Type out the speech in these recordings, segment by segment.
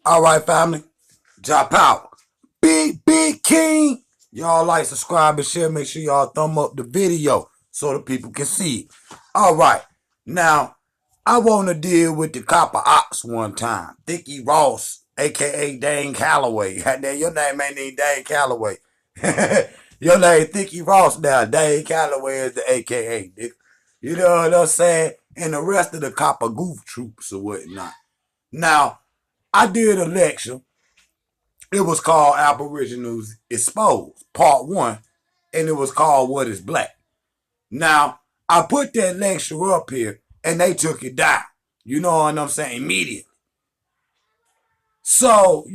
All right, family. Drop out. Big King. Y'all like, subscribe, and share. Make sure y'all thumb up the video so the people can see it. All right. Now, I want to deal with the copper ox one time. Dickie Ross, a.k.a. Dane Calloway. Your name ain't even Dane Calloway. Your name Dickie Ross now. Dane Calloway is the a.k.a. You know what I'm saying? And the rest of the copper goof troops or whatnot. Now, I did a lecture. It was called Aboriginals Exposed, Part 1, and it was called What is Black. Now, I put that lecture up here, and they took it down. You know what I'm saying? Immediately. So,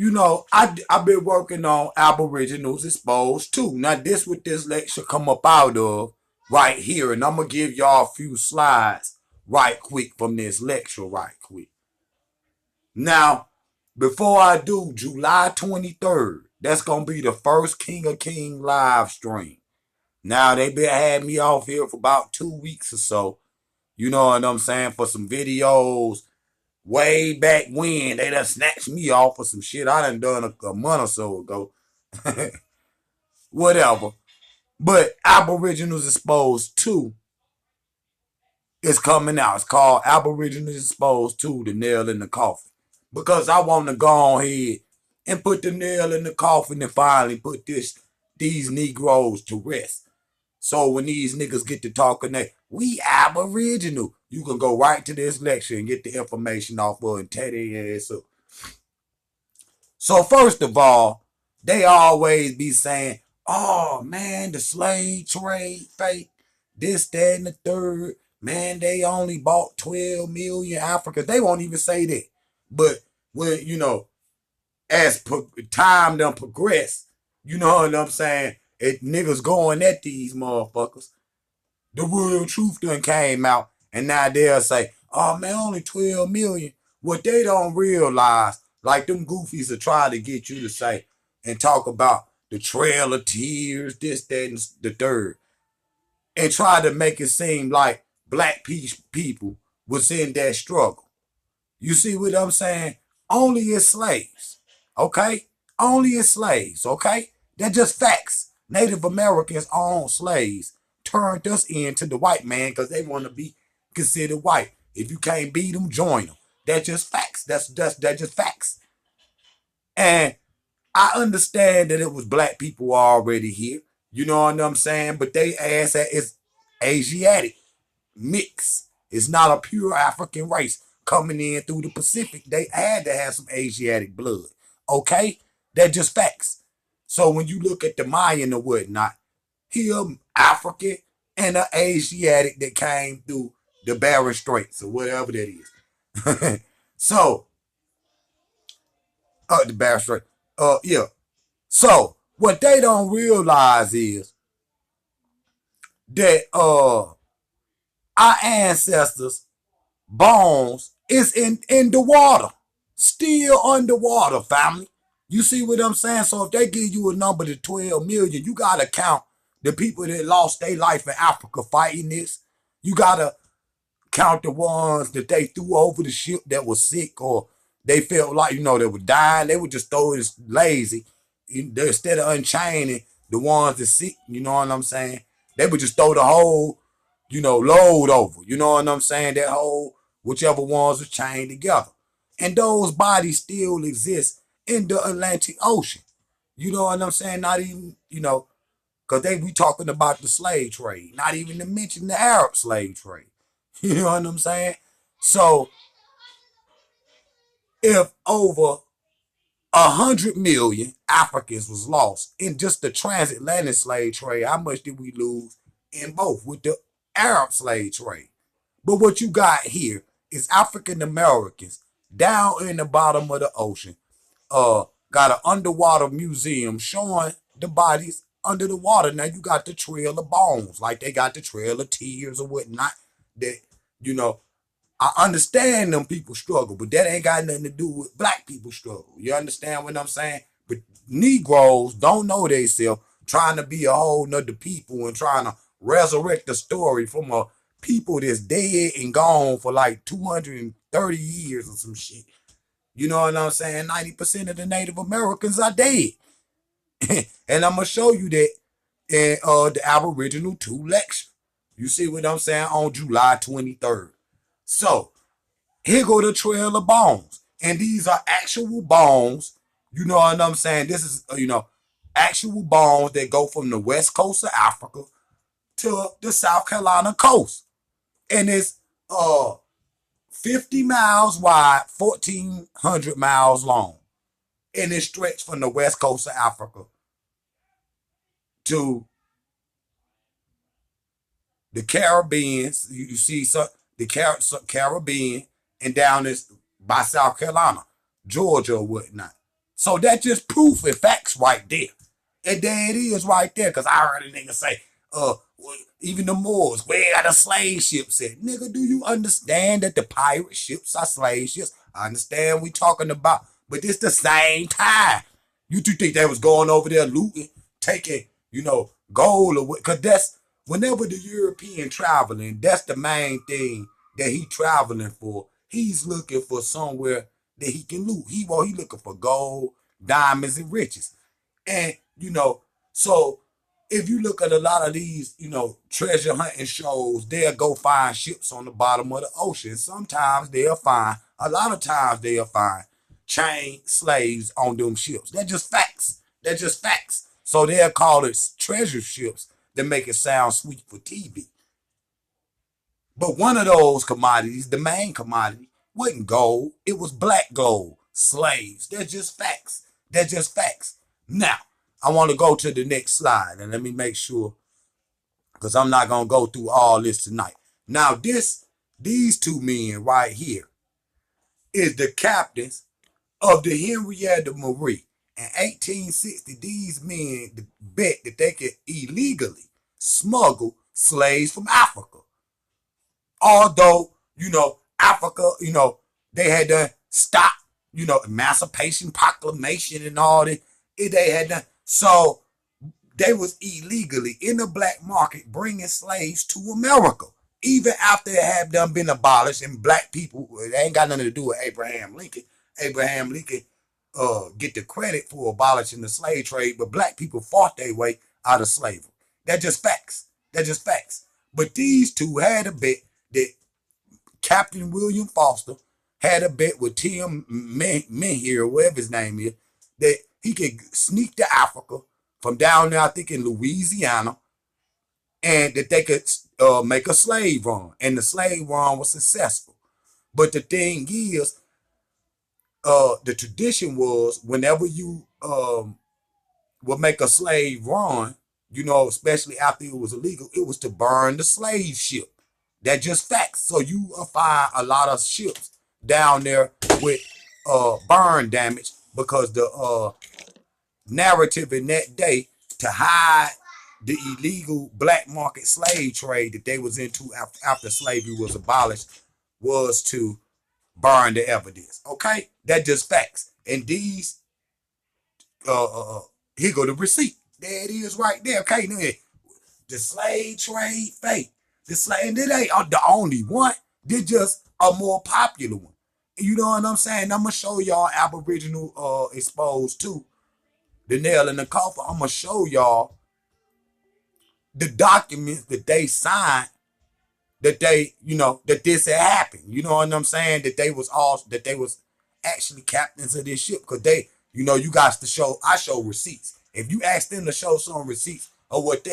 I've been working on Aboriginals Exposed too. Now, this what this lecture come up out of right here, and I'm going to give y'all a few slides right quick from this lecture right quick. Now, before I do, July 23rd, that's going to be the first King of King live stream. Now, they been had me off here for about 2 weeks or so. You know what I'm saying? For some videos way back when. They done snatched me off for some shit I done a month or so ago. Whatever. But Aboriginals Exposed 2 is coming out. It's called Aboriginals Exposed 2, The Nail in the Coffin. Because I want to go on ahead and put the nail in the coffin and finally put these Negroes to rest. So when these niggas get to talking, we Aboriginal, you can go right to this lecture and get the information off of and tear their ass up. So first of all, they always be saying, oh man, the slave trade fake, this, that, and the third. Man, they only bought 12 million Africans. They won't even say that. But when, as time done progress, you know what I'm saying? Niggas going at these motherfuckers. The real truth done came out. And now they'll say, oh man, only 12 million. What they don't realize, like them goofies are trying to get you to say and talk about the Trail of Tears, this, that, and the third. And try to make it seem like black people was in that struggle. You see what I'm saying? Only as slaves, okay? Only as slaves, okay? They're just facts. Native Americans owned slaves, turned us into the white man because they want to be considered white. If you can't beat them, join them. That's just facts. That's just facts. And I understand that it was black people already here. You know what I'm saying? But they ass that it's Asiatic mix. It's not a pure African race coming in through the Pacific. They had to have some Asiatic blood. Okay? They're just facts. So when you look at the Mayan or whatnot, here African and an Asiatic that came through the Bering Straits or whatever that is. So, the Bering Straits. Yeah. So what they don't realize is that our ancestors' bones is in the water. Still underwater, family. You see what I'm saying? So if they give you a number to 12 million, you gotta count the people that lost their life in Africa fighting this. You gotta count the ones that they threw over the ship that was sick or they felt like, they were dying. They would just throw it lazy. Instead of unchaining the ones that sick, you know what I'm saying? They would just throw the whole, load over. You know what I'm saying? That whole, whichever ones were chained together. And those bodies still exist in the Atlantic Ocean. You know what I'm saying? Not even, because they be talking about the slave trade. Not even to mention the Arab slave trade. You know what I'm saying? So, if over 100 million Africans was lost in just the transatlantic slave trade, how much did we lose in both with the Arab slave trade? But what you got here is African Americans down in the bottom of the ocean, got an underwater museum showing the bodies under the water. Now you got the Trail of Bones, like they got the Trail of Tears or whatnot. That, I understand them people struggle, but that ain't got nothing to do with black people struggle. You understand what I'm saying? But Negroes don't know themselves, trying to be a whole nother people and trying to resurrect the story from a people that's dead and gone for like 230 years or some shit. You know what I'm saying? 90% of the Native Americans are dead. And I'm going to show you that in the Aboriginal 2 lecture. You see what I'm saying? On July 23rd. So, here go the Trail of Bones. And these are actual bones. You know what I'm saying? This is, actual bones that go from the west coast of Africa to the South Carolina coast. And it's 50 miles wide, 1,400 miles long. And it stretched from the west coast of Africa to the Caribbean. You see the Caribbean and down this by South Carolina, Georgia or whatnot. So that's just proof and facts right there. And there it is right there. Cause I heard a nigga say, even the Moors, where are the slave ships at? Nigga, do you understand that the pirate ships are slave ships? I understand we talking about, but it's the same time. You two think they was going over there looting, taking, gold or what? Cause that's whenever the European traveling, that's the main thing that he traveling for. He's looking for somewhere that he can loot. He looking for gold, diamonds, and riches. And, so if you look at a lot of these, treasure hunting shows, they'll go find ships on the bottom of the ocean. Sometimes a lot of times they'll find chained slaves on them ships. They're just facts. They're just facts. So they'll call it treasure ships that make it sound sweet for TV. But one of those commodities, the main commodity, wasn't gold. It was black gold. Slaves. They're just facts. They're just facts. Now, I want to go to the next slide and let me make sure, because I'm not going to go through all this tonight. Now, these two men right here is the captains of the Henrietta Marie. In 1860, these men bet that they could illegally smuggle slaves from Africa. Although, Africa, they had to stop, Emancipation Proclamation and all that. They had to, so they was illegally in the black market bringing slaves to America. Even after it had done been abolished and black people, it ain't got nothing to do with Abraham Lincoln. Abraham Lincoln get the credit for abolishing the slave trade, but black people fought their way out of slavery. That's just facts. That's just facts. But these two had a bet that Captain William Foster had a bet with Tim Menhier, whatever his name is, that he could sneak to Africa from down there, I think in Louisiana, and that they could make a slave run. And the slave run was successful. But the thing is, the tradition was whenever you would make a slave run, especially after it was illegal, it was to burn the slave ship. That's just facts. So you will find a lot of ships down there with burn damage because the narrative in that day to hide the illegal black market slave trade that they was into after slavery was abolished was to burn the evidence. Okay? That's just facts. And these, here go the receipt. There it is right there. Okay? The slave trade fake. And it ain't the only one. They're just a more popular one. You know what I'm saying? I'm going to show y'all Aboriginal exposed too. The nail in the coffin. I'm going to show y'all the documents that they signed that they, that this had happened. You know what I'm saying? That they was actually captains of this ship. Because they, you got to show, I show receipts. If you ask them to show some receipts of what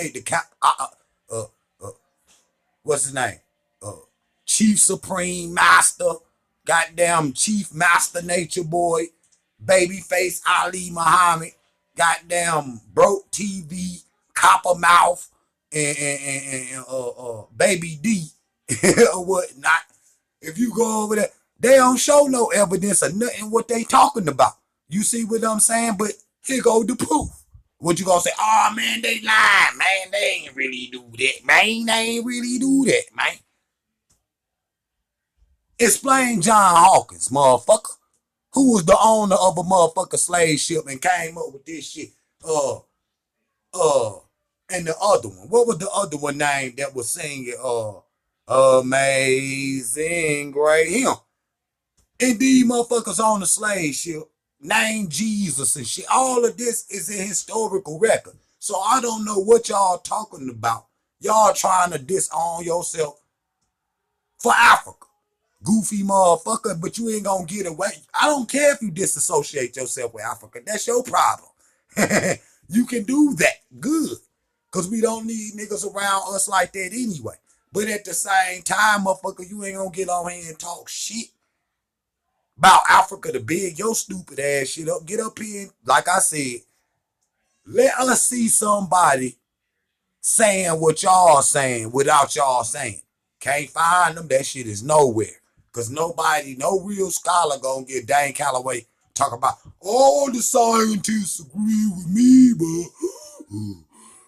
what's his name? Chief Supreme Master, goddamn Chief Master Nature Boy, Babyface Ali Muhammad, goddamn Broke TV, Coppermouth, and Baby D, or whatnot. If you go over there, they don't show no evidence of nothing what they talking about. You see what I'm saying? But here go the proof. What you gonna say? Oh man, they lying, man. They ain't really do that, man. They ain't really do that, man. Explain John Hawkins, motherfucker. Who was the owner of a motherfucker slave ship and came up with this shit? And the other one. What was the other one name that was singing Amazing Grace? Him. And these motherfuckers on the slave ship named Jesus and shit. All of this is a historical record. So I don't know what y'all talking about. Y'all trying to disown yourself for Africa. Goofy motherfucker, but you ain't gonna get away. I don't care if you disassociate yourself with Africa. That's your problem. You can do that. Good. Because we don't need niggas around us like that anyway. But at the same time, motherfucker, you ain't gonna get on here and talk shit about Africa to big your stupid ass shit up. Get up here and, like I said, let us see somebody saying what y'all saying without y'all saying. Can't find them. That shit is nowhere. Because nobody, no real scholar gonna get Dane Calloway talk about all the scientists agree with me, but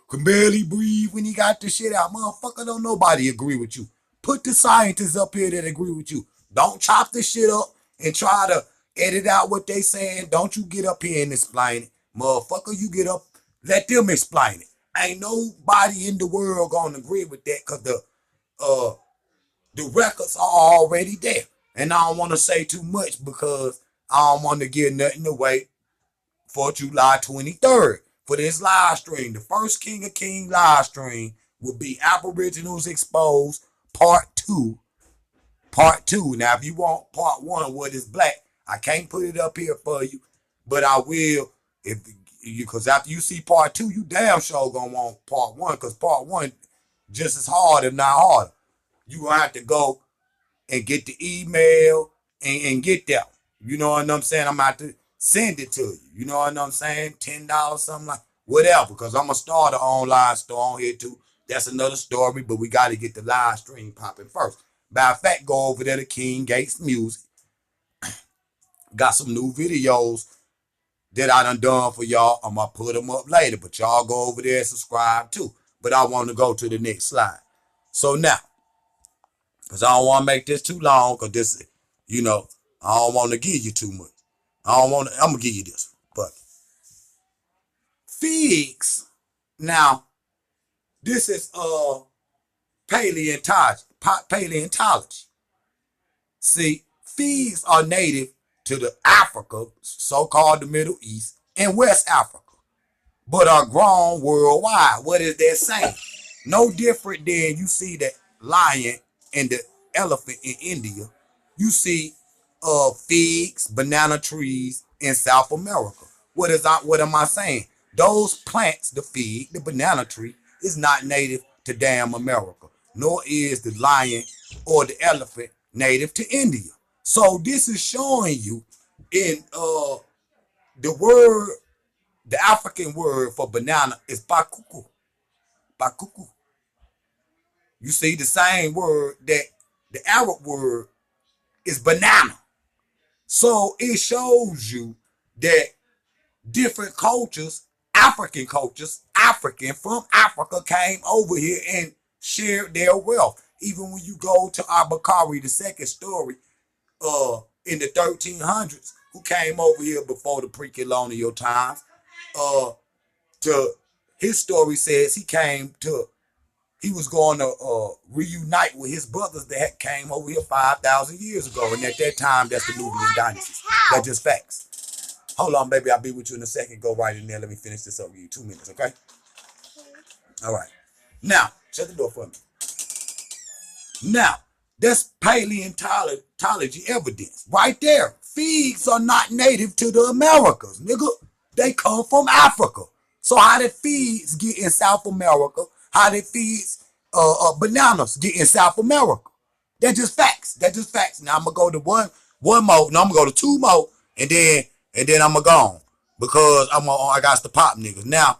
can barely breathe when he got the shit out. Motherfucker, don't nobody agree with you. Put the scientists up here that agree with you. Don't chop the shit up and try to edit out what they saying. Don't you get up here and explain it. Motherfucker, you get up, let them explain it. Ain't nobody in the world gonna agree with that because the records are already there. And I don't want to say too much because I don't want to give nothing away for July 23rd. For this live stream, the first King of King live stream will be Aboriginals Exposed Part 2. Part 2. Now, if you want Part 1, what is black, I can't put it up here for you, but I will if you, because after you see Part 2, you damn sure gonna want Part 1, because Part 1 just as hard, if not harder. You gonna have to go and get the email and get that. You know what I'm saying? I'm about to send it to you. You know what I'm saying? $10, something like whatever. Because I'm gonna start an online store on here too. That's another story, but we got to get the live stream popping first. Matter of fact, go over there to King Gates Music. Got some new videos that I done for y'all. I'm gonna put them up later, but y'all go over there and subscribe too. But I want to go to the next slide. So now, because I don't want to make this too long, because this, you know, I don't want to give you too much. I'm going to give you this. But figs, now, this is paleontology. See, figs are native to the Africa, so-called the Middle East, and West Africa, but are grown worldwide. What is that saying? No different than you see the lion and the elephant in India. You see figs, banana trees in South America. What am I saying? Those plants, the fig, the banana tree, is not native to damn America, nor is the lion or the elephant native to India. So this is showing you in the word, the African word for banana is bakuku. Bakuku. You see the same word that the Arab word is banana. So it shows you that different cultures, African from Africa came over here and shared their wealth. Even when you go to Abakari, the second story, in the 1300s, who came over here before the pre-colonial times, to his story says he was going to reunite with his brothers that came over here 5,000 years ago. And at that time, that's the Nubian dynasty. That's just facts. Hold on, baby. I'll be with you in a second. Go right in there. Let me finish this up with you. 2 minutes, okay? All right. Now, shut the door for me. Now, that's paleontology evidence. Right there. Figs are not native to the Americas, nigga. They come from Africa. So how did figs get in South America? How did figs, bananas get in South America? That's just facts. That's just facts. Now I'm gonna go to one more. Now I'm gonna go to two more, and then I'm gonna go on because I got to pop niggas. Now,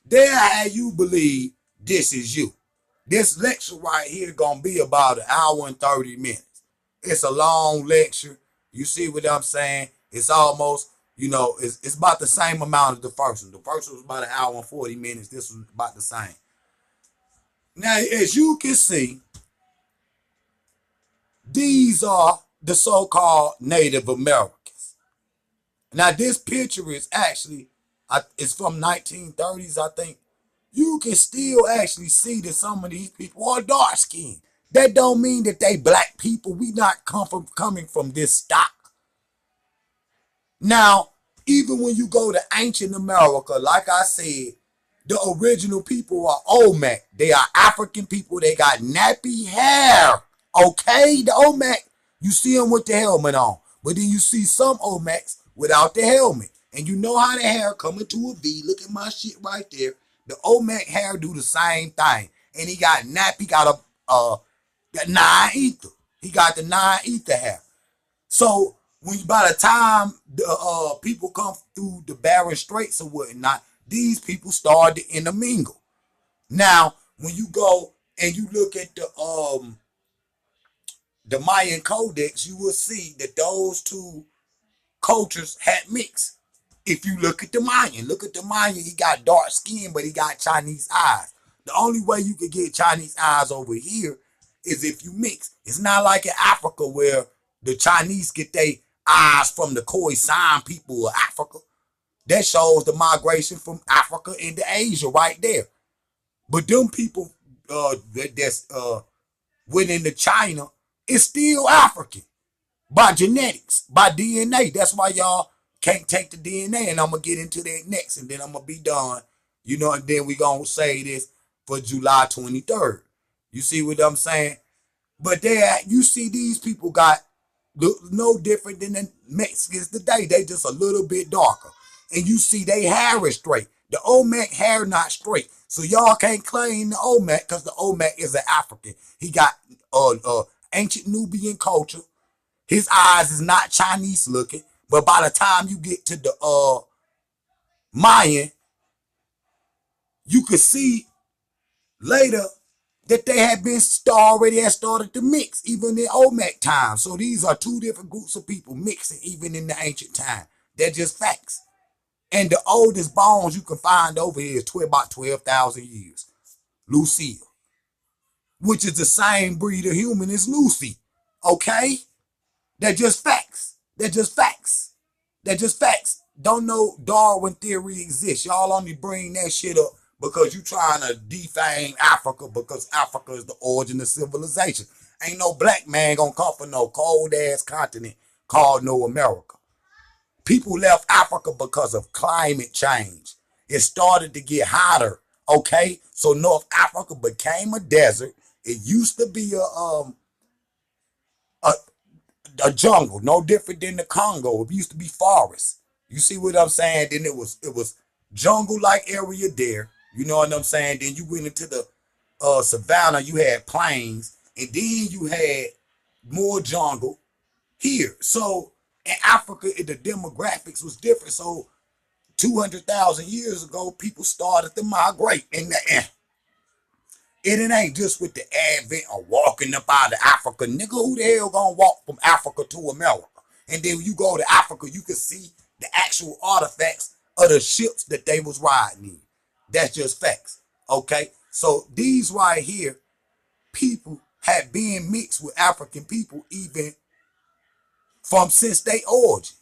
there how you believe this is you. This lecture right here gonna be about 1 hour and 30 minutes. It's a long lecture. You see what I'm saying? It's almost, you know, it's about the same amount as the first one. The first one was about 1 hour and 40 minutes. This was about the same. Now, as you can see, these are the so-called Native Americans. Now, this picture is actually, it's from 1930s, I think. You can still actually see that some of these people are dark skinned. That don't mean that they black people. We not coming from this stock. Now, even when you go to ancient America, like I said, the original people are Olmec. They are African people. They got nappy hair. Okay, the Olmec, you see them with the helmet on. But then you see some Olmecs without the helmet. And you know how the hair coming to a V. Look at my shit right there. The Olmec hair do the same thing. And he got nappy, got got nine ether. He got the nine ether hair. So when by the time the people come through the Barren Straits or whatnot, these people start to intermingle. Now, when you go and you look at the Mayan Codex, you will see that those two cultures had mixed. If you look at the Mayan, he got dark skin, but he got Chinese eyes. The only way you could get Chinese eyes over here is if you mix. It's not like in Africa where the Chinese get their eyes from the Khoisan people of Africa. That shows the migration from Africa into Asia right there. But them people that's went into China is still African by genetics, by DNA. That's why y'all can't take the DNA, and I'm gonna get into that next, and then I'm gonna be done. You know, and then we gonna say this for July 23rd. You see what I'm saying? But you see these people got no different than the Mexicans today. They just a little bit darker. And you see they hair is straight. The Olmec hair not straight. So y'all can't claim the Olmec because the Olmec is an African. He got ancient Nubian culture. His eyes is not Chinese looking. But by the time you get to the Mayan, you could see later that they had been already had started to mix, even in Olmec time. So these are two different groups of people mixing, even in the ancient time. They're just facts. And the oldest bones you can find over here is about 12,000 years. Lucille, which is the same breed of human as Lucy. Okay? They're just facts. They're just facts. They're just facts. Don't know Darwin theory exists. Y'all only bring that shit up because you trying to defame Africa because Africa is the origin of civilization. Ain't no black man gonna come from no cold ass continent called no America. People left Africa because of climate change. It started to get hotter. Okay, so North Africa became a desert. It used to be a a jungle, no different than the Congo. It used to be forest. You see what I'm saying? Then it was jungle like area there. You know what I'm saying? Then you went into the savannah. You had plains, and then you had more jungle here. So in Africa, the demographics was different. So 200,000 years ago, people started to migrate, and it ain't just with the advent of walking up out of Africa. Nigga, who the hell gonna walk from Africa to America? And then when you go to Africa, you can see the actual artifacts of the ships that they was riding in. That's just facts. Okay? So these right here, people had been mixed with African people even from since they origin.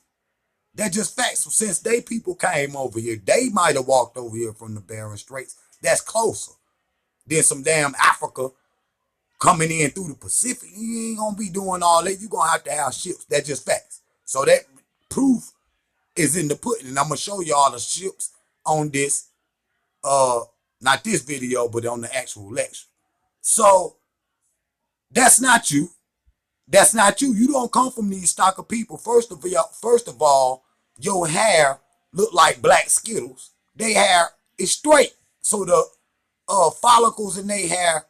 That's just facts. So since they people came over here, they might have walked over here from the Barren Straits. That's closer than some damn Africa coming in through the Pacific. You ain't gonna be doing all that. You gonna have to have ships. That's just facts. So that proof is in the pudding. And I'm gonna show y'all the ships on this, not this video, but on the actual lecture. So that's not you. That's not you. You don't come from these stock of people. First of all, your hair look like black Skittles. Their hair is straight. So the follicles in their hair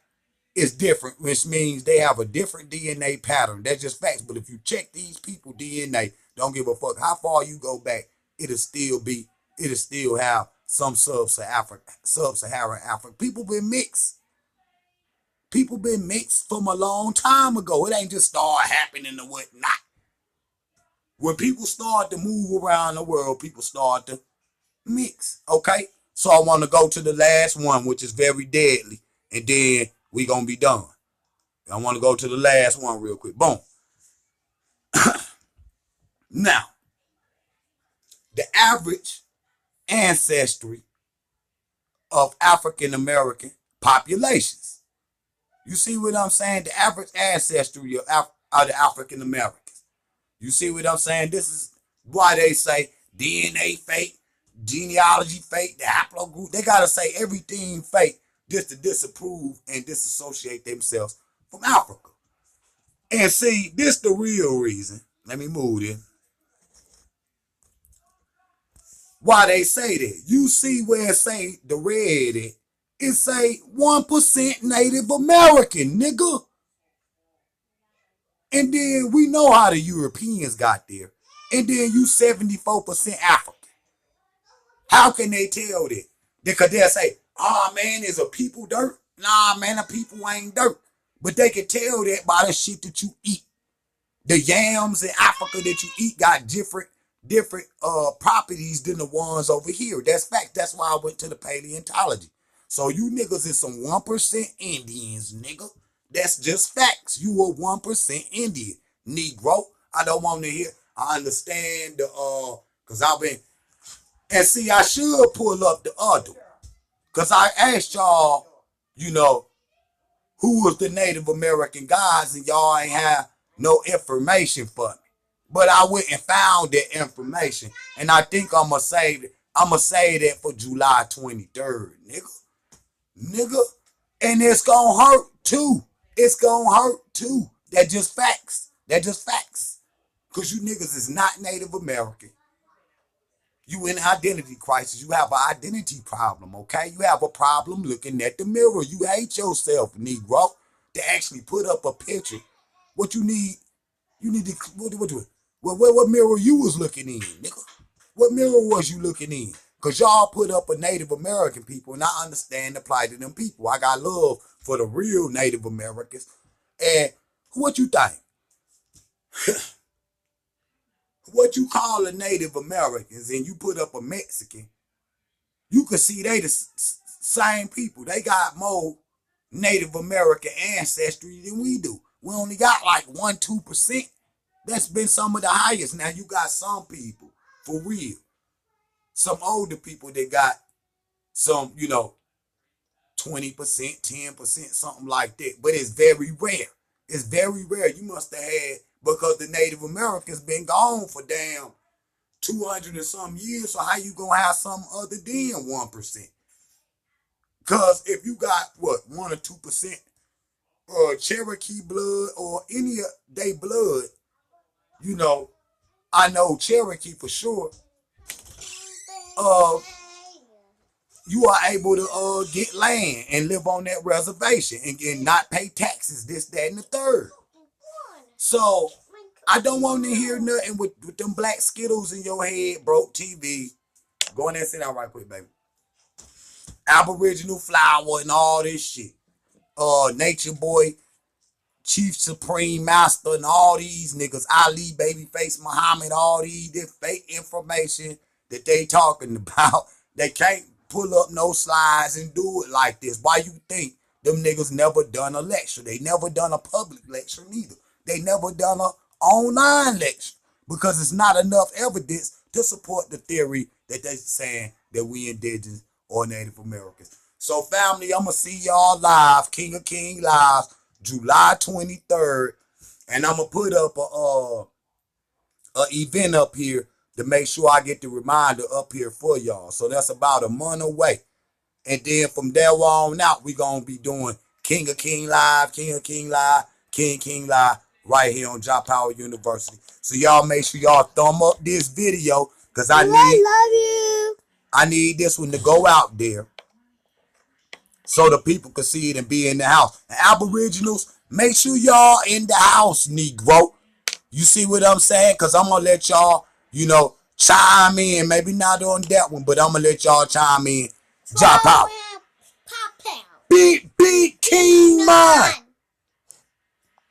is different, which means they have a different DNA pattern. That's just facts. But if you check these people DNA, don't give a fuck how far you go back, it'll still have some sub-Saharan Africa. People been mixed. People been mixed from a long time ago. It ain't just start happening or whatnot. When people start to move around the world, people start to mix. Okay? So I want to go to the last one, which is very deadly. And then we going to be done. I want to go to the last one real quick. Boom. Now, the average ancestry of African American populations. You see what I'm saying? The average ancestry of the African Americans. You see what I'm saying? This Why they say DNA fake, genealogy fake, the haplogroup. They gotta say everything fake just to disapprove and disassociate themselves from Africa. And see, this the real reason. Let me move this. Why they say that? You see where it say the red it? It say 1% Native American, nigga. And then we know how the Europeans got there. And then you 74% African. How can they tell that? Because they'll say, oh man, is a people dirt? Nah, man, a people ain't dirt. But they can tell that by the shit that you eat. The yams in Africa that you eat got different properties than the ones over here. That's fact. That's why I went to the paleontology. So you niggas is some 1% Indians, nigga. That's just facts. You a 1% Indian, Negro. I don't want to hear. I understand the cause I've been, and see, I should pull up the other, cause I asked y'all, you know, who was the Native American guys, and y'all ain't have no information for me. But I went and found that information, and I think I'ma save it. I'ma save that for July 23rd, nigga. And it's gonna hurt too. It's gonna hurt too. That just facts. That just facts. Cause you niggas is not Native American. You in identity crisis. You have an identity problem, okay? You have a problem looking at the mirror. You hate yourself, Negro. To actually put up a picture. What you need to, what mirror you was looking in, nigga? What mirror was you looking in? Because y'all put up a Native American people, and I understand the plight of them people. I got love for the real Native Americans. And what you think? What you call the Native Americans, and you put up a Mexican, you can see they the same people. They got more Native American ancestry than we do. We only got like 1-2%. That's been some of the highest. Now you got some people, for real, some older people that got some, 20%, 10%, something like that. But it's very rare. It's very rare. You must have had, because the Native Americans been gone for damn 200 and some years. So how you gonna have something other than 1%? Because if you got, 1 or 2% Cherokee blood or any of they blood, I know Cherokee for sure, you are able to get land and live on that reservation and not pay taxes, this, that, and the third. So I don't want to hear nothing with them black Skittles in your head, broke TV. Go in there and sit down right quick, baby. Aboriginal flower and all this shit. Nature Boy, Chief Supreme Master, and all these niggas, Ali, Babyface, Muhammad, all these this fake information that they talking about. They can't pull up no slides and do it like this. Why you think them niggas never done a lecture? They never done a public lecture neither. They never done a online lecture because it's not enough evidence to support the theory that they saying that we indigenous or Native Americans. So family, I'm going to see y'all live, King of King Live, July 23rd. And I'm going to put up a event up here to make sure I get the reminder up here for y'all. So that's about a month away. And then from there on out, we going to be doing King of King Live, King of King Live, King Live, right here on Job Power University. So y'all make sure y'all thumb up this video, because I need this one to go out there so the people can see it and be in the house. And Aboriginals, make sure y'all in the house, Negro. You see what I'm saying? Because I'm going to let y'all, chime in. Maybe not on that one, but I'm going to let y'all chime in. Job Power. Beat King Man.